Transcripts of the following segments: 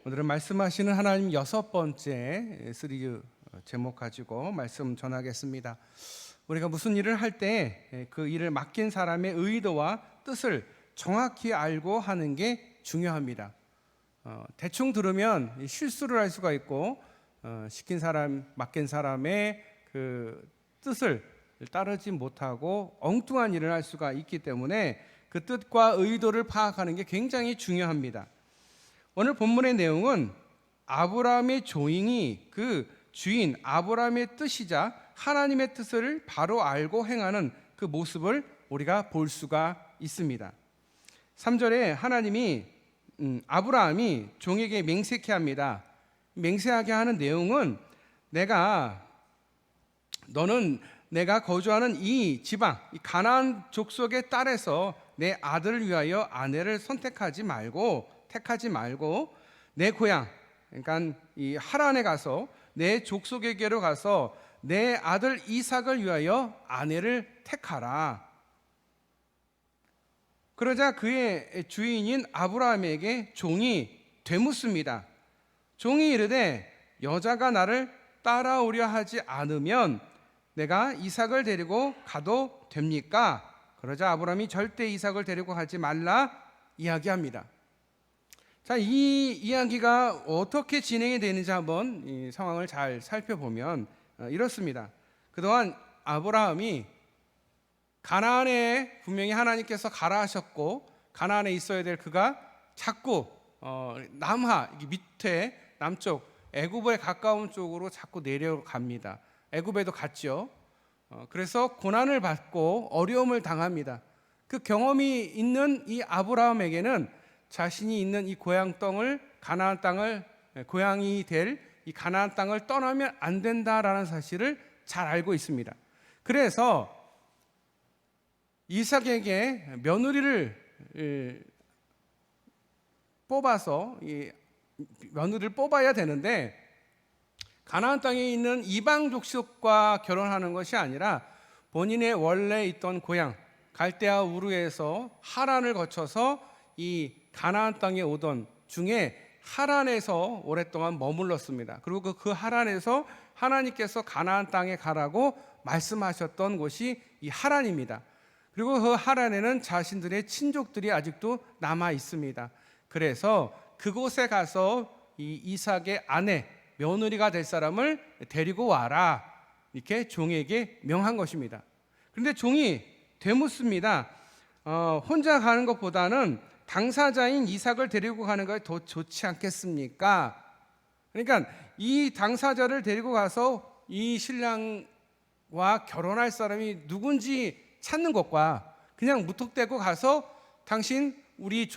오늘은 말씀하시는 하나님 6번째 시리즈 제목 가지고 말씀 전하겠습니다. 우리가 무슨 일을 할 때 그 일을 맡긴 사람의 의도와 뜻을 정확히 알고 하는 게 중요합니다. 대충 들으면 실수를 할 수가 있고 시킨 사람, 맡긴 사람의 그 뜻을 따르지 못하고 엉뚱한 일을 할 수가 있기 때문에 그 뜻과 의도를 파악하는 게 굉장히 중요합니다. 오늘 본문의 내용은 아브라함의 종이 그 주인 아브라함의 뜻이자 하나님의 뜻을 바로 알고 행하는 그 모습을 우리가 볼 수가 있습니다. 3절에 하나님이 아브라함이 종에게 맹세케 합니다. 맹세하게 하는 내용은 너는 내가 거주하는 이 지방, 이 가나안 족속의 딸에서 내 아들을 위하여 아내를 택하지 말고 내 고향, 그러니까 이 하란에 가서 내 족속에게로 가서 내 아들 이삭을 위하여 아내를 택하라. 그러자 그의 주인인 아브라함에게 종이 되묻습니다. 종이 이르되 여자가 나를 따라오려 하지 않으면 내가 이삭을 데리고 가도 됩니까? 그러자 아브라함이 절대 이삭을 데리고 가지 말라 이야기합니다. 자, 이 이야기가 어떻게 진행이 되는지 한번 이 상황을 잘 살펴보면 이렇습니다. 그동안 아브라함이 가나안에 분명히 하나님께서 가라 하셨고 가나안에 있어야 될 그가 자꾸 남하 밑에 남쪽 애굽에 가까운 쪽으로 자꾸 내려갑니다. 애굽에도 갔죠. 그래서 고난을 받고 어려움을 당합니다. 그 경험이 있는 이 아브라함에게는 자신이 있는 이 고향 땅을 가나안 땅을 고향이 될 이 가나안 땅을 떠나면 안 된다라는 사실을 잘 알고 있습니다. 그래서 이삭에게 며느리를 뽑아서 며느리를 뽑아야 되는데 가나안 땅에 있는 이방 족속과 결혼하는 것이 아니라 본인의 원래 있던 고향 갈대아 우르에서 하란을 거쳐서 이 가나안 땅에 오던 중에 하란에서 오랫동안 머물렀습니다. 그리고 그 하란에서 하나님께서 가나안 땅에 가라고 말씀하셨던 곳이 이 하란입니다. 그리고 그 하란에는 자신들의 친족들이 아직도 남아 있습니다. 그래서 그곳에 가서 이 이삭의 아내 며느리가 될 사람을 데리고 와라 이렇게 종에게 명한 것입니다. 그런데 종이 되묻습니다. 혼자 가는 것보다는 당사자인 이삭을 데리고 가는 것이 더 좋지 않겠습니까? 그러니까 이 당사자를 데리고 가서 이 신랑과 결혼할 사람이 누군지 찾는 것과 그냥 무턱대고 가서 당신 우리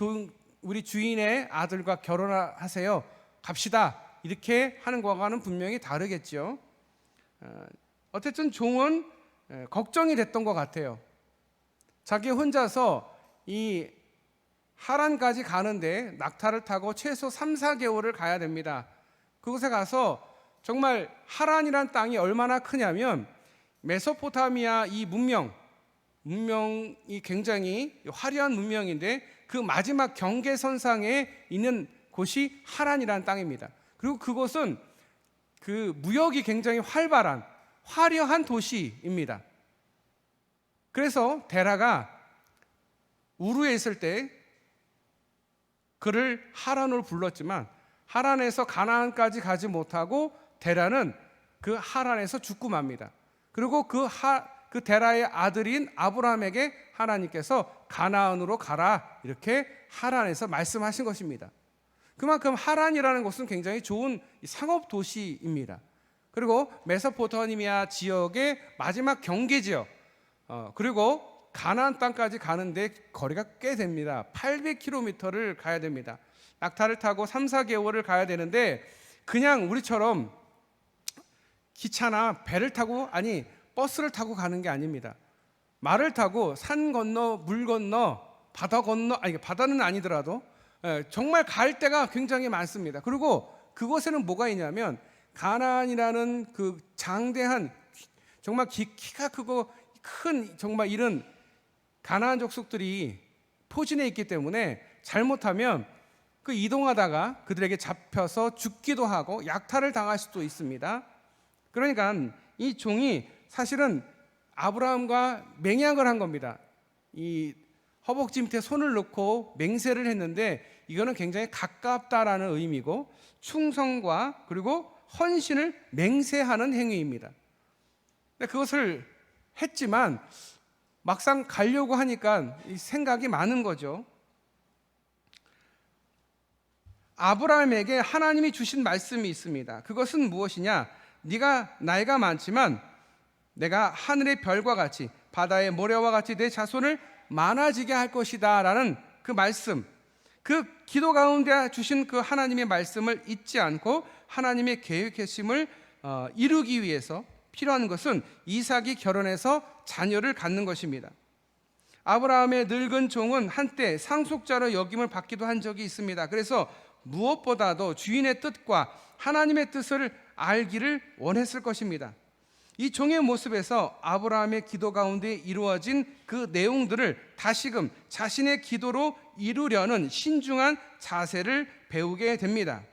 주인의 아들과 결혼하세요 갑시다 이렇게 하는 것과는 분명히 다르겠죠. 어쨌든 종은 걱정이 됐던 것 같아요. 자기 혼자서 이 하란까지 가는데 낙타를 타고 최소 3-4개월을 가야 됩니다. 그곳에 가서 정말 하란이란 땅이 얼마나 크냐면 메소포타미아 이 문명이 굉장히 화려한 문명인데 그 마지막 경계선상에 있는 곳이 하란이라는 땅입니다. 그리고 그곳은 그 무역이 굉장히 활발한 화려한 도시입니다. 그래서 데라가 우르에 있을 때 그를 하란으로 불렀지만 하란에서 가나안까지 가지 못하고 데라는 그 하란에서 죽고 맙니다. 그리고 그 데라의 아들인 아브라함에게 하나님께서 가나안으로 가라 이렇게 하란에서 말씀하신 것입니다. 그만큼 하란이라는 곳은 굉장히 좋은 상업 도시입니다. 그리고 메소포타미아 지역의 마지막 경계 지역 그리고 가나안 땅까지 가는데 거리가 꽤 됩니다. 800km를 가야 됩니다. 낙타를 타고 3-4개월을 가야 되는데 그냥 우리처럼 기차나 배를 타고 버스를 타고 가는 게 아닙니다. 말을 타고 산 건너 물 건너 바다 건너 바다는 아니더라도 정말 갈 데가 굉장히 많습니다. 그리고 그곳에는 뭐가 있냐면 가나안이라는 그 장대한 정말 키가 크고 큰 정말 이런 가나안 족속들이 포진해 있기 때문에 잘못하면 그 이동하다가 그들에게 잡혀서 죽기도 하고 약탈을 당할 수도 있습니다. 그러니까 이 종이 사실은 아브라함과 맹약을 한 겁니다. 이 허벅지 밑에 손을 넣고 맹세를 했는데 이거는 굉장히 가깝다라는 의미고 충성과 그리고 헌신을 맹세하는 행위입니다. 근데 그것을 했지만 막상 가려고 하니까 생각이 많은 거죠. 아브라함에게 하나님이 주신 말씀이 있습니다. 그것은 무엇이냐? 네가 나이가 많지만 내가 하늘의 별과 같이 바다의 모래와 같이 내 자손을 많아지게 할 것이다 라는 그 말씀, 그 기도 가운데 주신 그 하나님의 말씀을 잊지 않고 하나님의 계획하심을 이루기 위해서 필요한 것은 이삭이 결혼해서 자녀를 갖는 것입니다. 아브라함의 늙은 종은 한때 상속자로 여김을 받기도 한 적이 있습니다. 그래서 무엇보다도 주인의 뜻과 하나님의 뜻을 알기를 원했을 것입니다. 이 종의 모습에서 아브라함의 기도 가운데 이루어진 그 내용들을 다시금 자신의 기도로 이루려는 신중한 자세를 배우게 됩니다.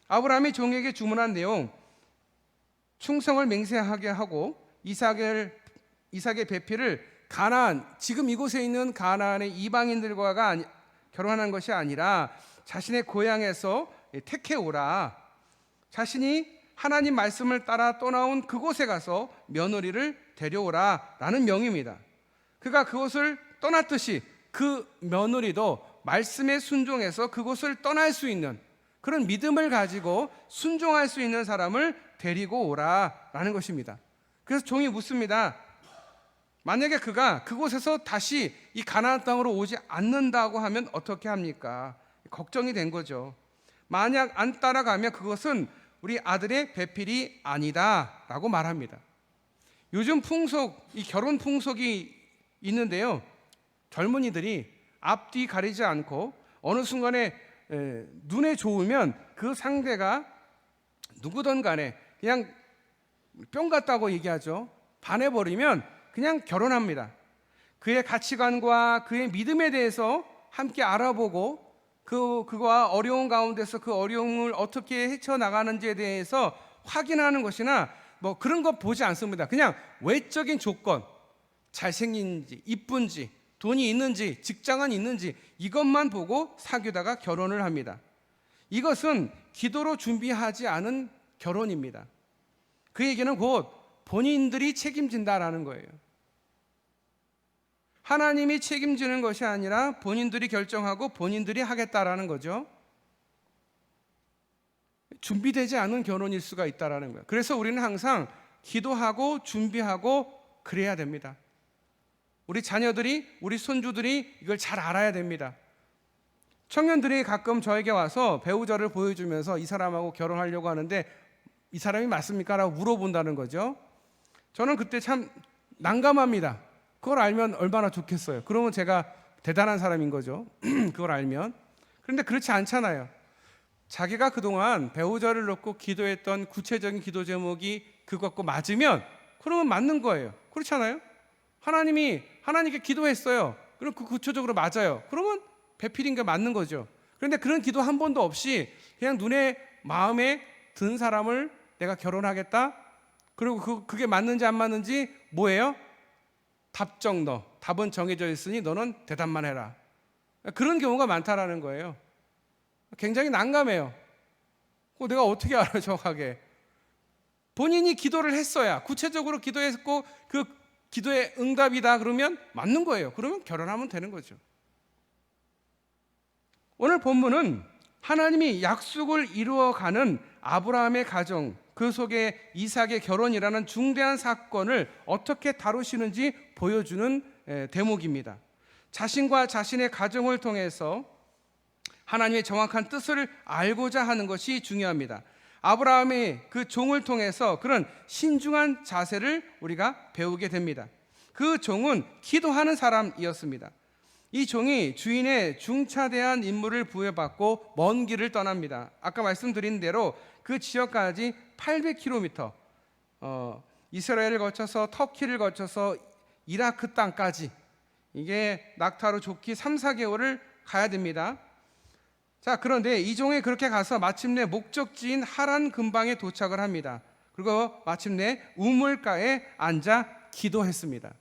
아브라함이 종에게 주문한 내용, 충성을 맹세하게 하고 이삭의 배필을 가나안, 지금 이곳에 있는 가나안의 이방인들과 결혼하는 것이 아니라 자신의 고향에서 택해오라, 자신이 하나님 말씀을 따라 떠나온 그곳에 가서 며느리를 데려오라 라는 명입니다. 그가 그곳을 떠났듯이 그 며느리도 말씀에 순종해서 그곳을 떠날 수 있는 그런 믿음을 가지고 순종할 수 있는 사람을 데리고 오라 라는 것입니다. 그래서 종이 묻습니다. 만약에 그가 그곳에서 다시 이 가나안 땅으로 오지 않는다고 하면 어떻게 합니까? 걱정이 된 거죠. 만약 안 따라가면 그것은 우리 아들의 배필이 아니다 라고 말합니다. 요즘 풍속, 이 결혼 풍속이 있는데요, 젊은이들이 앞뒤 가리지 않고 어느 순간에 눈에 좋으면 그 상대가 누구든 간에 그냥 뿅 같다고 얘기하죠. 반해버리면 그냥 결혼합니다. 그의 가치관과 그의 믿음에 대해서 함께 알아보고 그와 어려운 가운데서 그 어려움을 어떻게 헤쳐나가는지에 대해서 확인하는 것이나 뭐 그런 거 보지 않습니다. 그냥 외적인 조건, 잘생긴지 이쁜지 돈이 있는지 직장은 있는지 이것만 보고 사귀다가 결혼을 합니다. 이것은 기도로 준비하지 않은 결혼입니다. 그 얘기는 곧 본인들이 책임진다라는 거예요. 하나님이 책임지는 것이 아니라 본인들이 결정하고 본인들이 하겠다라는 거죠. 준비되지 않은 결혼일 수가 있다라는 거예요. 그래서 우리는 항상 기도하고 준비하고 그래야 됩니다. 우리 자녀들이, 우리 손주들이 이걸 잘 알아야 됩니다. 청년들이 가끔 저에게 와서 배우자를 보여주면서 이 사람하고 결혼하려고 하는데 이 사람이 맞습니까? 라고 물어본다는 거죠. 저는 그때 참 난감합니다. 그걸 알면 얼마나 좋겠어요. 그러면 제가 대단한 사람인 거죠. 그걸 알면. 그런데 그렇지 않잖아요. 자기가 그동안 배우자를 놓고 기도했던 구체적인 기도 제목이 그것과 맞으면 그러면 맞는 거예요. 그렇잖아요. 하나님께 기도했어요. 그럼 그 구체적으로 맞아요. 그러면 배필인 게 맞는 거죠. 그런데 그런 기도 한 번도 없이 그냥 눈에 마음에 든 사람을 내가 결혼하겠다. 그리고 그게 맞는지 안 맞는지 뭐예요? 답정 너. 답은 정해져 있으니 너는 대답만 해라. 그런 경우가 많다라는 거예요. 굉장히 난감해요. 내가 어떻게 알아 정확하게. 본인이 기도를 했어야, 구체적으로 기도했고 그 기도의 응답이다 그러면 맞는 거예요. 그러면 결혼하면 되는 거죠. 오늘 본문은 하나님이 약속을 이루어가는 아브라함의 가정, 그 속에 이삭의 결혼이라는 중대한 사건을 어떻게 다루시는지 보여주는 대목입니다. 자신과 자신의 가정을 통해서 하나님의 정확한 뜻을 알고자 하는 것이 중요합니다. 아브라함의 그 종을 통해서 그런 신중한 자세를 우리가 배우게 됩니다. 그 종은 기도하는 사람이었습니다. 이 종이 주인의 중차대한 임무를 부여받고 먼 길을 떠납니다. 아까 말씀드린 대로 그 지역까지 800km, 이스라엘을 거쳐서 터키를 거쳐서 이라크 땅까지, 이게 낙타로 좋기 3, 4개월을 가야 됩니다. 자, 그런데 이 종이 그렇게 가서 마침내 목적지인 하란 근방에 도착을 합니다. 그리고 마침내 우물가에 앉아 기도했습니다.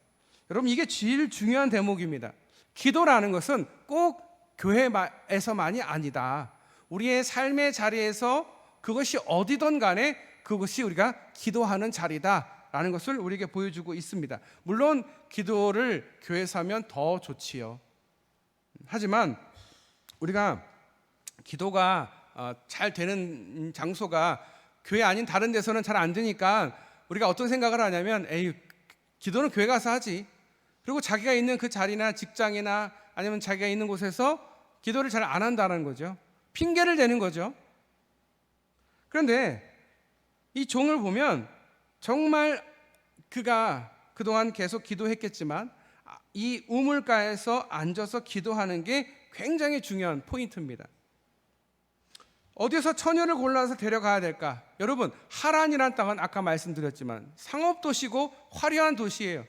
여러분, 이게 제일 중요한 대목입니다. 기도라는 것은 꼭 교회에서만이 아니다. 우리의 삶의 자리에서 그것이 어디든 간에 그것이 우리가 기도하는 자리다라는 것을 우리에게 보여주고 있습니다. 물론 기도를 교회에서 하면 더 좋지요. 하지만 우리가 기도가 잘 되는 장소가 교회 아닌 다른 데서는 잘 안 되니까 우리가 어떤 생각을 하냐면, 에이, 기도는 교회 가서 하지. 그리고 자기가 있는 그 자리나 직장이나 아니면 자기가 있는 곳에서 기도를 잘 안 한다는 거죠. 핑계를 대는 거죠. 그런데 이 종을 보면 정말 그가 그동안 계속 기도했겠지만 이 우물가에서 앉아서 기도하는 게 굉장히 중요한 포인트입니다. 어디서 처녀를 골라서 데려가야 될까? 여러분, 하란이라는 땅은 아까 말씀드렸지만 상업도시고 화려한 도시예요.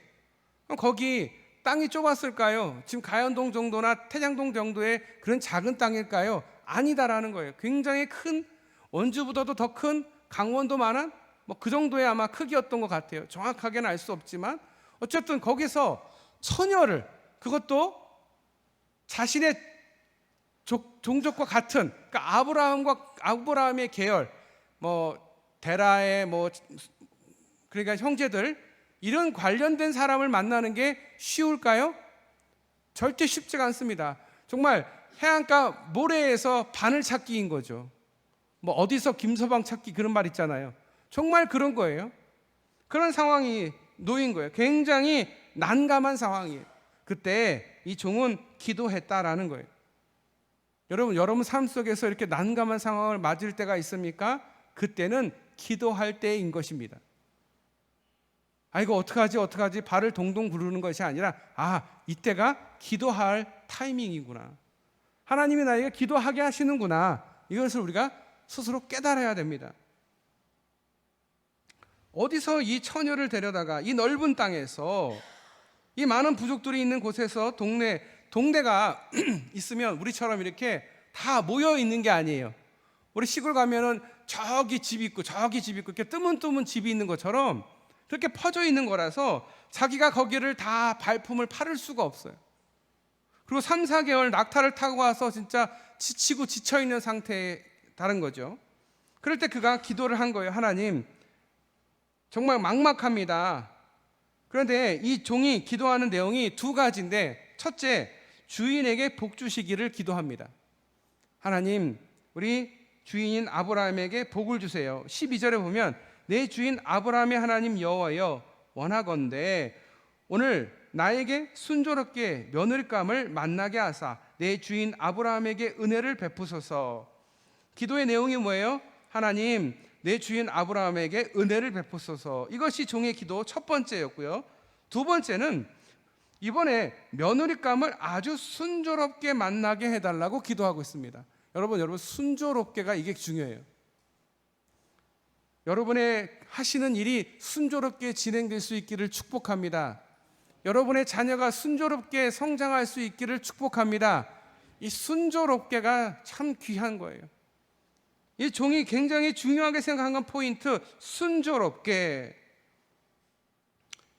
그럼 거기 땅이 좁았을까요? 지금 가연동 정도나 태장동 정도의 그런 작은 땅일까요? 아니다라는 거예요. 굉장히 큰, 원주보다도 더 큰 강원도만한 그 정도의 아마 크기였던 것 같아요. 정확하게는 알 수 없지만 어쨌든 거기서 처녀를, 그것도 자신의 종족과 같은, 그러니까 아브라함의 계열, 데라의 그러니까 형제들, 이런 관련된 사람을 만나는 게 쉬울까요? 절대 쉽지가 않습니다. 정말 해안가 모래에서 바늘 찾기인 거죠. 어디서 김서방 찾기, 그런 말 있잖아요. 정말 그런 거예요. 그런 상황이 놓인 거예요. 굉장히 난감한 상황이에요. 그때 이 종은 기도했다라는 거예요. 여러분 삶 속에서 이렇게 난감한 상황을 맞을 때가 있습니까? 그때는 기도할 때인 것입니다. 이거 어떡하지 발을 동동 구르는 것이 아니라 이때가 기도할 타이밍이구나. 하나님이 나에게 기도하게 하시는구나. 이것을 우리가 스스로 깨달아야 됩니다. 어디서 이 처녀를 데려다가 이 넓은 땅에서 이 많은 부족들이 있는 곳에서 동네가 있으면 우리처럼 이렇게 다 모여 있는 게 아니에요. 우리 시골 가면은 저기 집 있고 저기 집 있고 이렇게 뜨문뜨문 집이 있는 것처럼 그렇게 퍼져 있는 거라서 자기가 거기를 다 발품을 팔을 수가 없어요. 그리고 3, 4개월 낙타를 타고 와서 진짜 지치고 지쳐 있는 상태에 다른 거죠. 그럴 때 그가 기도를 한 거예요. 하나님, 정말 막막합니다. 그런데 이 종이 기도하는 내용이 두 가지인데, 첫째, 주인에게 복 주시기를 기도합니다. 하나님, 우리 주인인 아브라함에게 복을 주세요. 12절에 보면 내 주인 아브라함의 하나님 여호와여, 원하건대 오늘 나에게 순조롭게 며느리감을 만나게 하사 내 주인 아브라함에게 은혜를 베푸소서. 기도의 내용이 뭐예요? 하나님, 내 주인 아브라함에게 은혜를 베푸소서. 이것이 종의 기도 첫 번째였고요. 두 번째는 이번에 며느리감을 아주 순조롭게 만나게 해달라고 기도하고 있습니다. 여러분 순조롭게가 이게 중요해요. 여러분의 하시는 일이 순조롭게 진행될 수 있기를 축복합니다. 여러분의 자녀가 순조롭게 성장할 수 있기를 축복합니다. 이 순조롭게가 참 귀한 거예요. 이 종이 굉장히 중요하게 생각한 건 포인트, 순조롭게.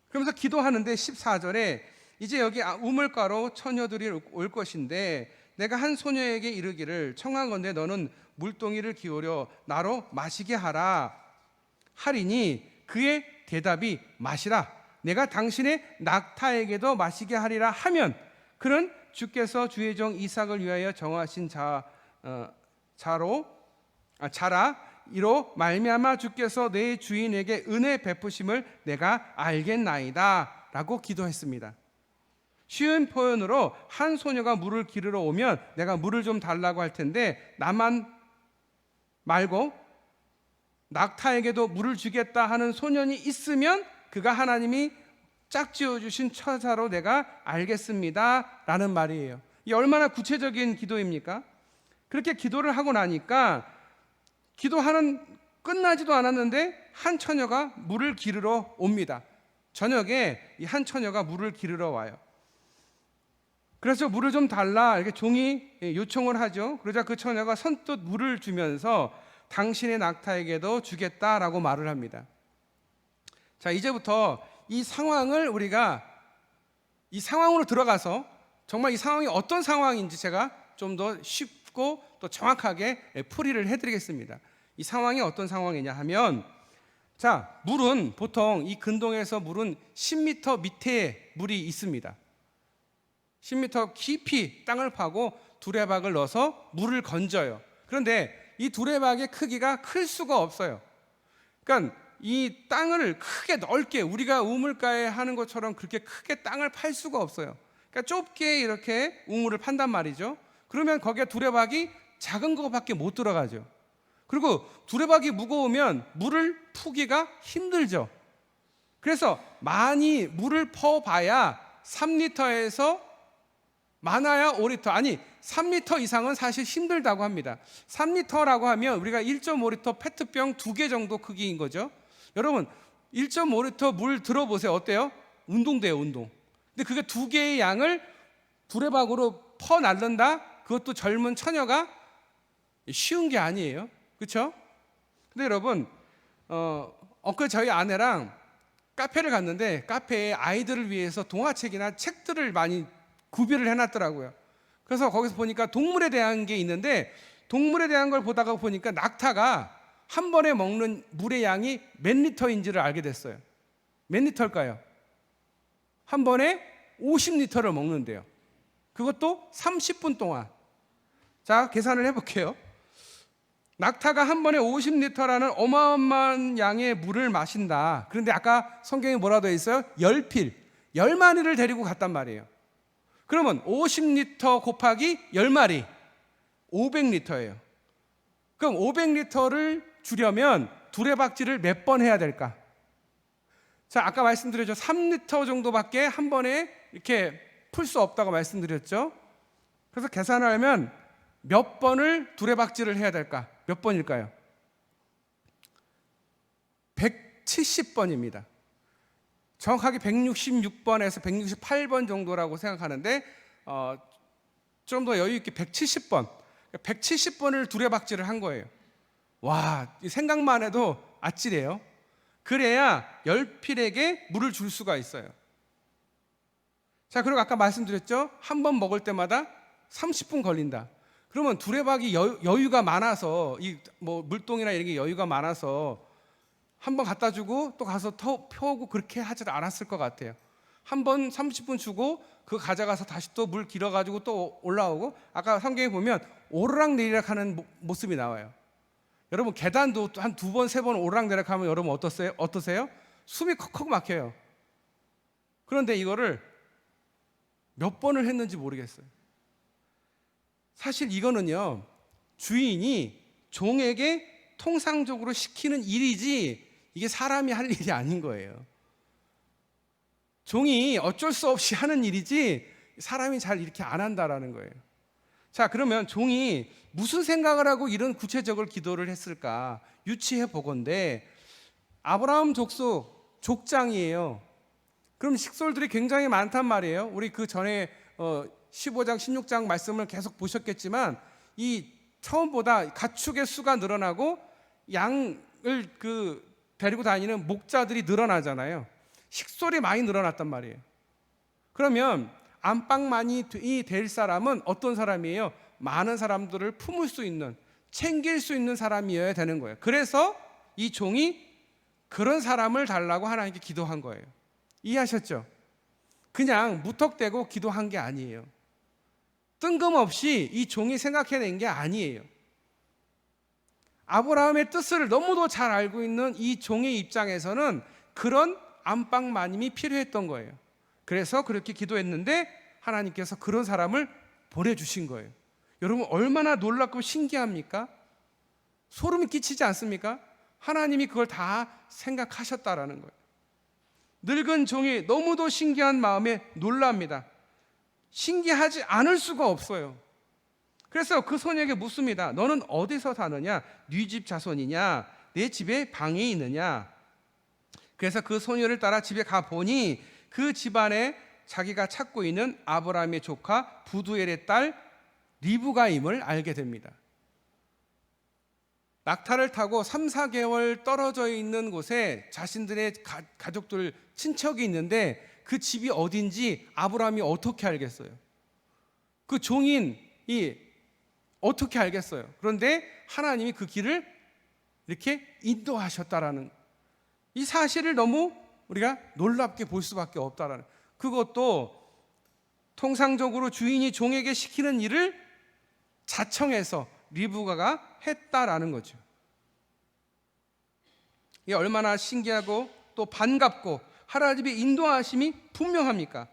그러면서 기도하는데 14절에 이제 여기 우물가로 처녀들이 올 것인데 내가 한 소녀에게 이르기를 청하건대 너는 물동이를 기울여 나로 마시게 하리니 그의 대답이 마시라. 내가 당신의 낙타에게도 마시게 하리라 하면 그는 주께서 주의 종 이삭을 위하여 정하신 자라 이로 말미암아 주께서 내 주인에게 은혜 베푸심을 내가 알겠나이다 라고 기도했습니다. 쉬운 표현으로 한 소녀가 물을 기르러 오면 내가 물을 좀 달라고 할 텐데 나만 말고 낙타에게도 물을 주겠다 하는 소년이 있으면 그가 하나님이 짝지어 주신 처자로 내가 알겠습니다 라는 말이에요. 이 얼마나 구체적인 기도입니까? 그렇게 기도를 하고 나니까 기도하는 끝나지도 않았는데 한 처녀가 물을 기르러 옵니다. 저녁에 이 한 처녀가 물을 기르러 와요. 그래서 물을 좀 달라 이렇게 종이 요청을 하죠. 그러자 그 처녀가 선뜻 물을 주면서 당신의 낙타에게도 주겠다라고 말을 합니다. 자, 이제부터 이 상황을 우리가 이 상황으로 들어가서 정말 이 상황이 어떤 상황인지 제가 좀 더 쉽고 또 정확하게 풀이를 해드리겠습니다. 이 상황이 어떤 상황이냐 하면, 자, 물은 보통 이 근동에서 물은 10m 밑에 물이 있습니다. 10m 깊이 땅을 파고 두레박을 넣어서 물을 건져요. 그런데 이 두레박의 크기가 클 수가 없어요. 그러니까 이 땅을 크게 넓게 우리가 우물가에 하는 것처럼 그렇게 크게 땅을 팔 수가 없어요. 그러니까 좁게 이렇게 우물을 판단 말이죠. 그러면 거기에 두레박이 작은 것밖에 못 들어가죠. 그리고 두레박이 무거우면 물을 푸기가 힘들죠. 그래서 많이 물을 퍼봐야 3리터에서 많아야 5리터, 아니 3리터 이상은 사실 힘들다고 합니다. 3리터라고 하면 우리가 1.5리터 페트병 2개 정도 크기인 거죠. 여러분 1.5리터 물 들어보세요. 어때요? 운동돼요, 운동. 근데 그게 2개의 양을 두레박으로 퍼 날른다? 그것도 젊은 처녀가 쉬운 게 아니에요. 그렇죠? 근데 여러분 엊그제 저희 아내랑 카페를 갔는데 카페에 아이들을 위해서 동화책이나 책들을 많이 구비를 해놨더라고요. 그래서 거기서 보니까 동물에 대한 게 있는데, 동물에 대한 걸 보다가 보니까 낙타가 한 번에 먹는 물의 양이 몇 리터인지를 알게 됐어요. 몇 리터일까요? 한 번에 50리터를 먹는데요. 그것도 30분 동안. 자, 계산을 해볼게요. 낙타가 한 번에 50리터라는 어마어마한 양의 물을 마신다. 그런데 아까 성경에 뭐라 되어 있어요? 10필, 10마리를 데리고 갔단 말이에요. 그러면 50리터 곱하기 10마리, 500리터예요. 그럼 500리터를 주려면 두레박질을 몇 번 해야 될까? 자, 아까 말씀드렸죠. 3리터 정도밖에 한 번에 이렇게 풀 수 없다고 말씀드렸죠. 그래서 계산을 하면 몇 번을 두레박질을 해야 될까? 몇 번일까요? 170번입니다. 정확하게 166번에서 168번 정도라고 생각하는데 좀 더 여유 있게 170번, 170번을 두레박질을 한 거예요. 와, 생각만 해도 아찔해요. 그래야 10필에게 물을 줄 수가 있어요. 자, 그리고 아까 말씀드렸죠. 한 번 먹을 때마다 30분 걸린다. 그러면 두레박이 여유가 많아서 이 뭐 물동이나 이런 게 여유가 많아서 한 번 갖다 주고 또 가서 펴오고 그렇게 하지 않았을 것 같아요. 한 번 30분 주고 그 가져가서 다시 또 물 길어가지고 또 올라오고, 아까 성경에 보면 오르락내리락 하는 모습이 나와요. 여러분 계단도 한 2번, 3번 오르락내리락 하면 여러분 어떠세요? 숨이 컥컥 막혀요. 그런데 이거를 몇 번을 했는지 모르겠어요. 사실 이거는요, 주인이 종에게 통상적으로 시키는 일이지 이게 사람이 할 일이 아닌 거예요. 종이 어쩔 수 없이 하는 일이지 사람이 잘 이렇게 안 한다라는 거예요. 자, 그러면 종이 무슨 생각을 하고 이런 구체적인 기도를 했을까 유추해 보건대, 아브라함 족속 족장이에요. 그럼 식솔들이 굉장히 많단 말이에요. 우리 그 전에 15장 16장 말씀을 계속 보셨겠지만 이 처음보다 가축의 수가 늘어나고 양을 데리고 다니는 목자들이 늘어나잖아요. 식솔이 많이 늘어났단 말이에요. 그러면 안방만이 될 사람은 어떤 사람이에요? 많은 사람들을 품을 수 있는, 챙길 수 있는 사람이어야 되는 거예요. 그래서 이 종이 그런 사람을 달라고 하나님께 기도한 거예요. 이해하셨죠? 그냥 무턱대고 기도한 게 아니에요. 뜬금없이 이 종이 생각해낸 게 아니에요. 아브라함의 뜻을 너무도 잘 알고 있는 이 종의 입장에서는 그런 안방마님이 필요했던 거예요. 그래서 그렇게 기도했는데 하나님께서 그런 사람을 보내주신 거예요. 여러분 얼마나 놀랍고 신기합니까? 소름이 끼치지 않습니까? 하나님이 그걸 다 생각하셨다라는 거예요. 늙은 종이 너무도 신기한 마음에 놀랍니다. 신기하지 않을 수가 없어요. 그래서 그 소녀에게 묻습니다. 너는 어디서 사느냐? 네 집 자손이냐? 내 집에 방이 있느냐? 그래서 그 소녀를 따라 집에 가보니 그 집안에 자기가 찾고 있는 아브라함의 조카 부두엘의 딸 리브가임을 알게 됩니다. 낙타를 타고 3, 4개월 떨어져 있는 곳에 자신들의 가족들, 친척이 있는데 그 집이 어딘지 아브라함이 어떻게 알겠어요? 그 종인이 어떻게 알겠어요? 그런데 하나님이 그 길을 이렇게 인도하셨다라는 이 사실을 너무 우리가 놀랍게 볼 수밖에 없다라는, 그것도 통상적으로 주인이 종에게 시키는 일을 자청해서 리브가가 했다라는 거죠. 이게 얼마나 신기하고 또 반갑고 하나님의 인도하심이 분명합니까?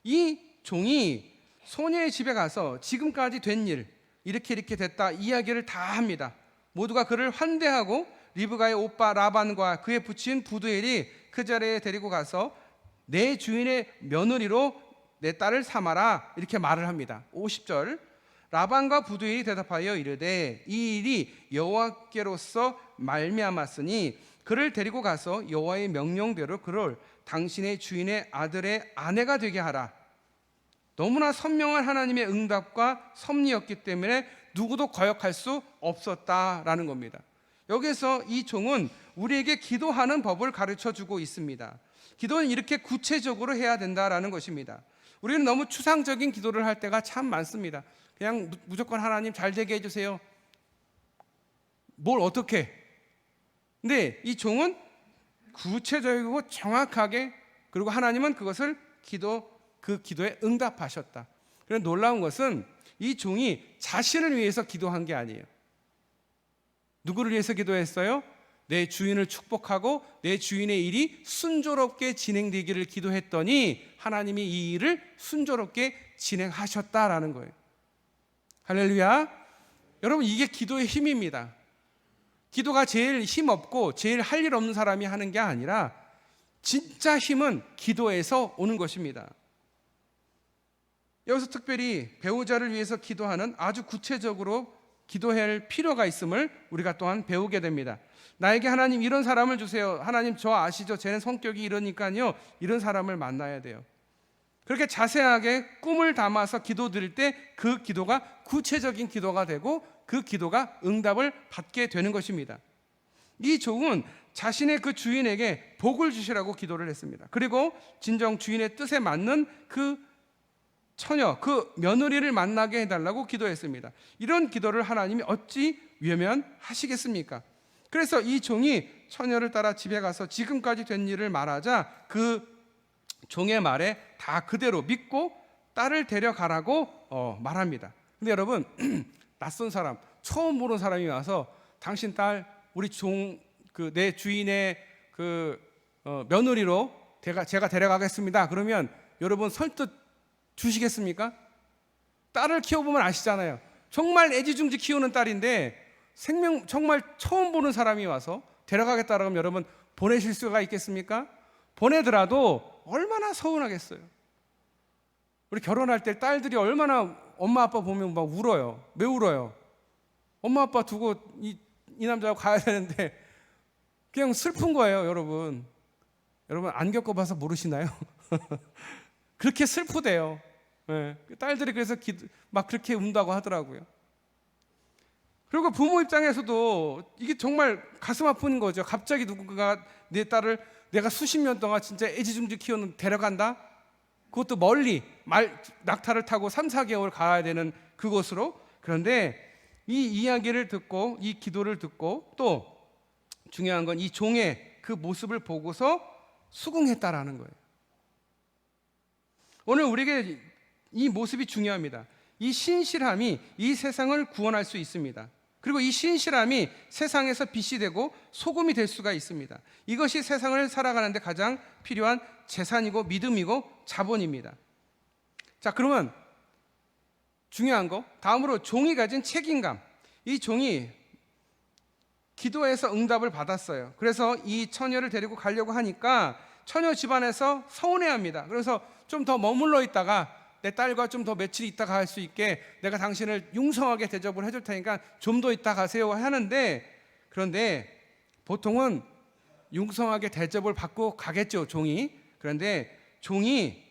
이 종이 소녀의 집에 가서 지금까지 된 일, 이렇게 됐다 이야기를 다 합니다. 모두가 그를 환대하고 리브가의 오빠 라반과 그의 부친 부두엘이 그 자리에 데리고 가서 내 주인의 며느리로 내 딸을 삼아라, 이렇게 말을 합니다. 50절, 라반과 부두엘이 대답하여 이르되 이 일이 여호와께로서 말미암았으니 그를 데리고 가서 여호와의 명령대로 그를 당신의 주인의 아들의 아내가 되게 하라. 너무나 선명한 하나님의 응답과 섭리였기 때문에 누구도 거역할 수 없었다라는 겁니다. 여기서 이 종은 우리에게 기도하는 법을 가르쳐주고 있습니다. 기도는 이렇게 구체적으로 해야 된다라는 것입니다. 우리는 너무 추상적인 기도를 할 때가 참 많습니다. 그냥 무조건 하나님 잘 되게 해주세요. 뭘 어떻게. 근데 이 종은 구체적이고 정확하게, 그리고 하나님은 그것을 그 기도에 응답하셨다. 그런데 놀라운 것은 이 종이 자신을 위해서 기도한 게 아니에요. 누구를 위해서 기도했어요? 내 주인을 축복하고 내 주인의 일이 순조롭게 진행되기를 기도했더니 하나님이 이 일을 순조롭게 진행하셨다라는 거예요. 할렐루야. 여러분, 이게 기도의 힘입니다. 기도가 제일 힘없고 제일 할 일 없는 사람이 하는 게 아니라 진짜 힘은 기도에서 오는 것입니다. 여기서 특별히 배우자를 위해서 기도하는 아주 구체적으로 기도해야 할 필요가 있음을 우리가 또한 배우게 됩니다. 나에게 하나님 이런 사람을 주세요. 하나님 저 아시죠? 쟤는 성격이 이러니까요, 이런 사람을 만나야 돼요. 그렇게 자세하게 꿈을 담아서 기도드릴 때 그 기도가 구체적인 기도가 되고 그 기도가 응답을 받게 되는 것입니다. 이 종은 자신의 그 주인에게 복을 주시라고 기도를 했습니다. 그리고 진정 주인의 뜻에 맞는 그 처녀, 그 며느리를 만나게 해달라고 기도했습니다. 이런 기도를 하나님이 어찌 외면하시겠습니까? 그래서 이 종이 처녀를 따라 집에 가서 지금까지 된 일을 말하자 그 종의 말에 다 그대로 믿고 딸을 데려가라고 말합니다. 근데 여러분, 낯선 사람, 처음 보는 사람이 와서 당신 딸 우리 내 주인의 며느리로 제가 데려가겠습니다. 그러면 여러분 설득 주시겠습니까? 딸을 키워보면 아시잖아요. 정말 애지중지 키우는 딸인데 정말 처음 보는 사람이 와서 데려가겠다라고 하면 여러분 보내실 수가 있겠습니까? 보내더라도 얼마나 서운하겠어요. 우리 결혼할 때 딸들이 얼마나 엄마 아빠 보면 막 울어요. 왜 울어요? 엄마 아빠 두고 이 남자하고 가야 되는데 그냥 슬픈 거예요. 여러분 안 겪어봐서 모르시나요? 그렇게 슬프대요. 네. 딸들이 그래서 막 그렇게 운다고 하더라고요. 그리고 부모 입장에서도 이게 정말 가슴 아픈 거죠. 갑자기 누군가 내 딸을 내가 수십 년 동안 진짜 애지중지 키우는 데려간다? 그것도 멀리 낙타를 타고 3, 4개월 가야 되는 그곳으로. 그런데 이 이야기를 듣고 이 기도를 듣고 또 중요한 건 이 종의 그 모습을 보고서 수긍했다라는 거예요. 오늘 우리에게 이 모습이 중요합니다. 이 신실함이 이 세상을 구원할 수 있습니다. 그리고 이 신실함이 세상에서 빛이 되고 소금이 될 수가 있습니다. 이것이 세상을 살아가는 데 가장 필요한 재산이고 믿음이고 자본입니다. 자, 그러면 중요한 거 다음으로 종이 가진 책임감. 이 종이 기도해서 응답을 받았어요. 그래서 이 처녀를 데리고 가려고 하니까 처녀 집안에서 서운해합니다. 그래서 좀 더 머물러 있다가 내 딸과 좀 더 며칠 있다가 갈 수 있게 내가 당신을 융성하게 대접을 해줄 테니까 좀 더 있다 가세요 하는데, 그런데 보통은 융성하게 대접을 받고 가겠죠, 종이. 그런데 종이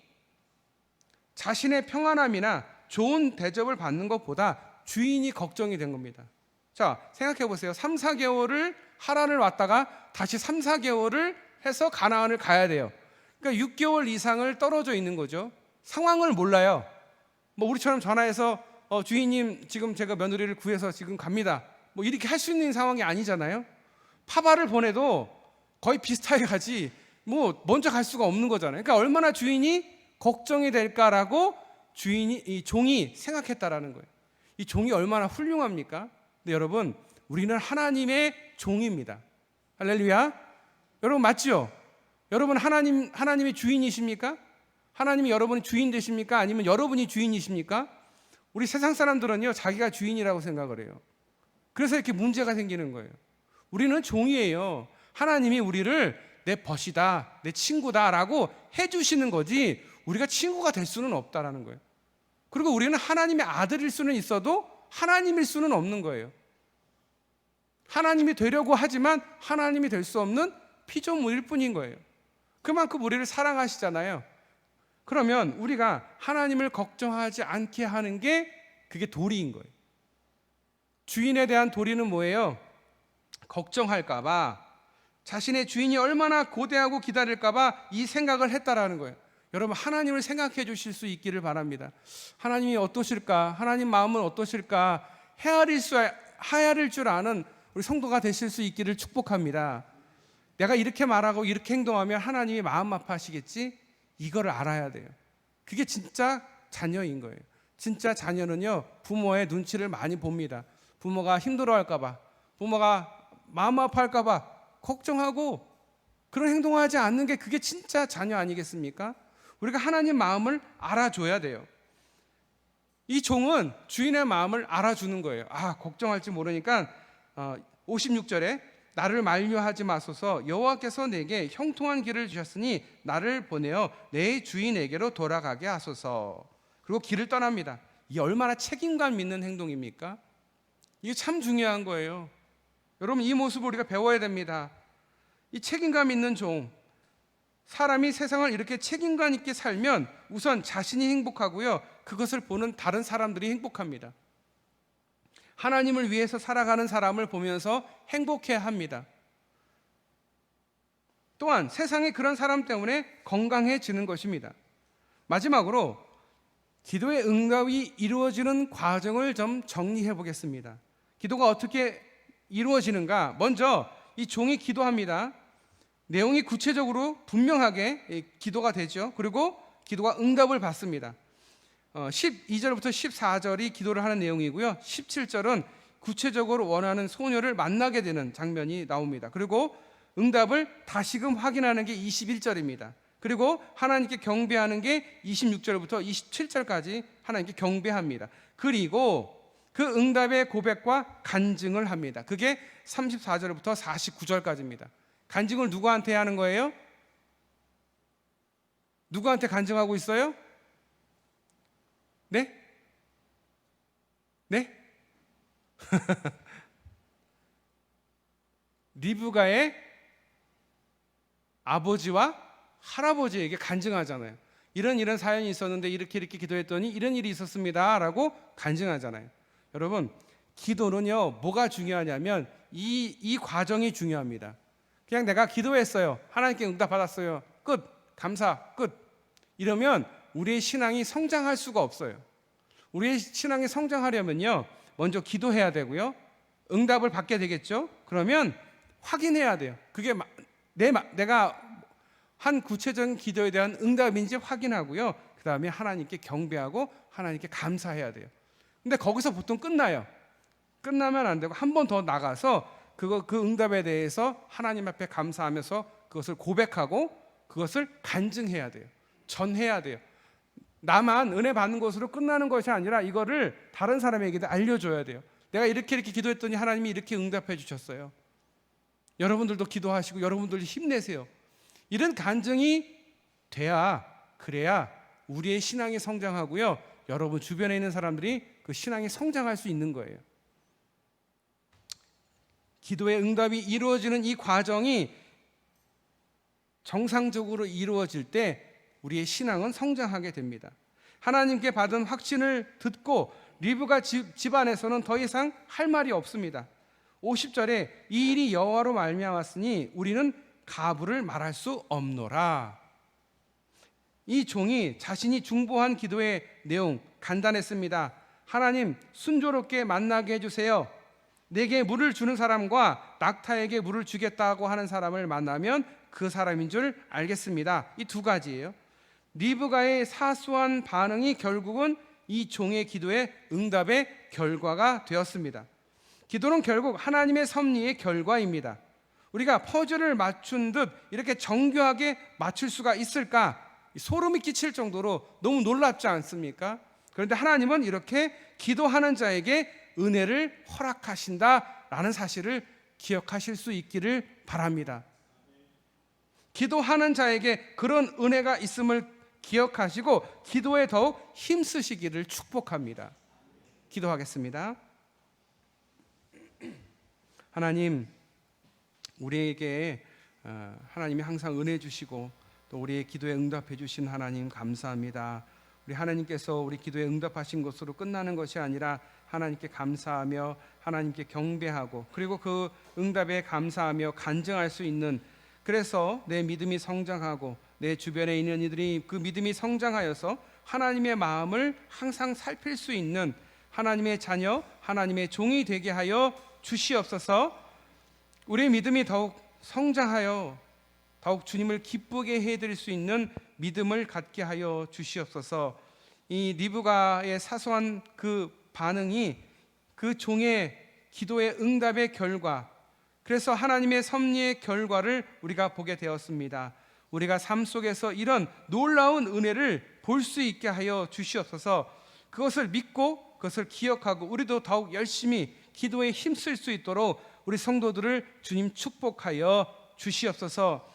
자신의 평안함이나 좋은 대접을 받는 것보다 주인이 걱정이 된 겁니다. 자, 생각해 보세요. 3, 4개월을 하란을 왔다가 다시 3, 4개월을 해서 가나안을 가야 돼요. 그러니까 6개월 이상을 떨어져 있는 거죠. 상황을 몰라요. 뭐 우리처럼 전화해서 주인님 지금 제가 며느리를 구해서 지금 갑니다. 뭐 이렇게 할 수 있는 상황이 아니잖아요. 파바를 보내도 거의 비슷하게 가지 뭐 먼저 갈 수가 없는 거잖아요. 그러니까 얼마나 주인이 걱정이 될까라고 이 종이 생각했다라는 거예요. 이 종이 얼마나 훌륭합니까? 근데 여러분, 우리는 하나님의 종입니다. 할렐루야. 여러분 맞죠? 여러분 하나님의 주인이십니까? 하나님이 여러분의 주인 되십니까? 아니면 여러분이 주인이십니까? 우리 세상 사람들은요, 자기가 주인이라고 생각을 해요. 그래서 이렇게 문제가 생기는 거예요. 우리는 종이에요. 하나님이 우리를 내 벗이다, 내 친구다라고 해주시는 거지 우리가 친구가 될 수는 없다라는 거예요. 그리고 우리는 하나님의 아들일 수는 있어도 하나님일 수는 없는 거예요. 하나님이 되려고 하지만 하나님이 될 수 없는 피조물일 뿐인 거예요. 그만큼 우리를 사랑하시잖아요. 그러면 우리가 하나님을 걱정하지 않게 하는 게 그게 도리인 거예요. 주인에 대한 도리는 뭐예요? 걱정할까 봐, 자신의 주인이 얼마나 고대하고 기다릴까 봐 이 생각을 했다라는 거예요. 여러분, 하나님을 생각해 주실 수 있기를 바랍니다. 하나님이 어떠실까? 하나님 마음은 어떠실까? 헤아릴 줄 아는 우리 성도가 되실 수 있기를 축복합니다. 내가 이렇게 말하고 이렇게 행동하면 하나님이 마음 아파하시겠지? 이거를 알아야 돼요. 그게 진짜 자녀인 거예요. 진짜 자녀는요, 부모의 눈치를 많이 봅니다. 부모가 힘들어할까 봐, 부모가 마음 아파할까 봐 걱정하고 그런 행동하지 않는 게 그게 진짜 자녀 아니겠습니까? 우리가 하나님 마음을 알아줘야 돼요. 이 종은 주인의 마음을 알아주는 거예요. 아, 걱정할지 모르니까 56절에 나를 만류하지 마소서, 여호와께서 내게 형통한 길을 주셨으니 나를 보내어 내 주인에게로 돌아가게 하소서. 그리고 길을 떠납니다. 이 얼마나 책임감 있는 행동입니까? 이게 참 중요한 거예요. 여러분, 이 모습을 우리가 배워야 됩니다. 이 책임감 있는 종, 사람이 세상을 이렇게 책임감 있게 살면 우선 자신이 행복하고요, 그것을 보는 다른 사람들이 행복합니다. 하나님을 위해서 살아가는 사람을 보면서 행복해 합니다. 또한 세상에 그런 사람 때문에 건강해지는 것입니다. 마지막으로 기도의 응답이 이루어지는 과정을 좀 정리해 보겠습니다. 기도가 어떻게 이루어지는가? 먼저 이 종이 기도합니다. 내용이 구체적으로 분명하게 기도가 되죠. 그리고 기도가 응답을 받습니다. 12절부터 14절이 기도를 하는 내용이고요. 17절은 구체적으로 원하는 소녀를 만나게 되는 장면이 나옵니다. 그리고 응답을 다시금 확인하는 게 21절입니다. 그리고 하나님께 경배하는 게 26절부터 27절까지 하나님께 경배합니다. 그리고 그 응답의 고백과 간증을 합니다. 그게 34절부터 49절까지입니다. 간증을 누구한테 하는 거예요? 누구한테 간증하고 있어요? 네? 네? 리브가의 아버지와 할아버지에게 간증하잖아요. 이런 사연이 있었는데 이렇게 기도했더니 이런 일이 있었습니다 라고 간증하잖아요. 여러분, 기도는요, 뭐가 중요하냐면 이 과정이 중요합니다. 그냥 내가 기도했어요, 하나님께 응답 받았어요, 끝, 감사, 끝, 이러면 우리의 신앙이 성장할 수가 없어요. 우리의 신앙이 성장하려면요, 먼저 기도해야 되고요, 응답을 받게 되겠죠. 그러면 확인해야 돼요. 그게 내가 한 구체적인 기도에 대한 응답인지 확인하고요, 그 다음에 하나님께 경배하고 하나님께 감사해야 돼요. 근데 거기서 보통 끝나요. 끝나면 안 되고 한 번 더 나가서 그 응답에 대해서 하나님 앞에 감사하면서 그것을 고백하고 그것을 간증해야 돼요. 전해야 돼요. 나만 은혜 받는 것으로 끝나는 것이 아니라 이거를 다른 사람에게도 알려줘야 돼요. 내가 이렇게 기도했더니 하나님이 이렇게 응답해 주셨어요. 여러분들도 기도하시고 여러분들도 힘내세요. 이런 간증이 돼야, 그래야 우리의 신앙이 성장하고요, 여러분 주변에 있는 사람들이 그 신앙이 성장할 수 있는 거예요. 기도의 응답이 이루어지는 이 과정이 정상적으로 이루어질 때 우리의 신앙은 성장하게 됩니다. 하나님께 받은 확신을 듣고 리브가 집안에서는 더 이상 할 말이 없습니다. 50절에 이 일이 여호와로 말미암았으니 우리는 가부를 말할 수 없노라. 이 종이 자신이 중보한 기도의 내용 간단했습니다. 하나님, 순조롭게 만나게 해주세요. 내게 물을 주는 사람과 낙타에게 물을 주겠다고 하는 사람을 만나면 그 사람인 줄 알겠습니다. 이 두 가지예요. 리브가의 사소한 반응이 결국은 이 종의 기도의 응답의 결과가 되었습니다. 기도는 결국 하나님의 섭리의 결과입니다. 우리가 퍼즐을 맞춘 듯 이렇게 정교하게 맞출 수가 있을까? 소름이 끼칠 정도로 너무 놀랍지 않습니까? 그런데 하나님은 이렇게 기도하는 자에게 은혜를 허락하신다라는 사실을 기억하실 수 있기를 바랍니다. 기도하는 자에게 그런 은혜가 있음을 기억하시고 기도에 더욱 힘쓰시기를 축복합니다. 기도하겠습니다. 하나님, 우리에게 하나님이 항상 은혜 주시고 또 우리의 기도에 응답해 주신 하나님 감사합니다. 우리 하나님께서 우리 기도에 응답하신 것으로 끝나는 것이 아니라 하나님께 감사하며 하나님께 경배하고 그리고 그 응답에 감사하며 간증할 수 있는, 그래서 내 믿음이 성장하고 내 주변에 있는 이들이 그 믿음이 성장하여서 하나님의 마음을 항상 살필 수 있는 하나님의 자녀, 하나님의 종이 되게 하여 주시옵소서. 우리의 믿음이 더욱 성장하여 더욱 주님을 기쁘게 해드릴 수 있는 믿음을 갖게 하여 주시옵소서. 이 리브가의 사소한 그 반응이 그 종의 기도의 응답의 결과, 그래서 하나님의 섭리의 결과를 우리가 보게 되었습니다. 우리가 삶 속에서 이런 놀라운 은혜를 볼 수 있게 하여 주시옵소서. 그것을 믿고 그것을 기억하고 우리도 더욱 열심히 기도에 힘쓸 수 있도록 우리 성도들을 주님 축복하여 주시옵소서.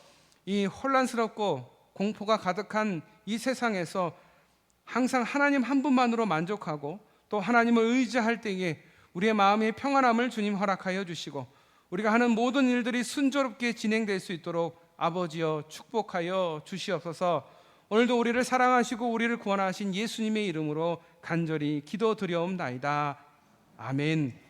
이 혼란스럽고 공포가 가득한 이 세상에서 항상 하나님 한 분만으로 만족하고 또 하나님을 의지할 때에 우리의 마음의 평안함을 주님 허락하여 주시고 우리가 하는 모든 일들이 순조롭게 진행될 수 있도록 아버지여 축복하여 주시옵소서. 오늘도 우리를 사랑하시고 우리를 구원하신 예수님의 이름으로 간절히 기도드려옵나이다. 아멘.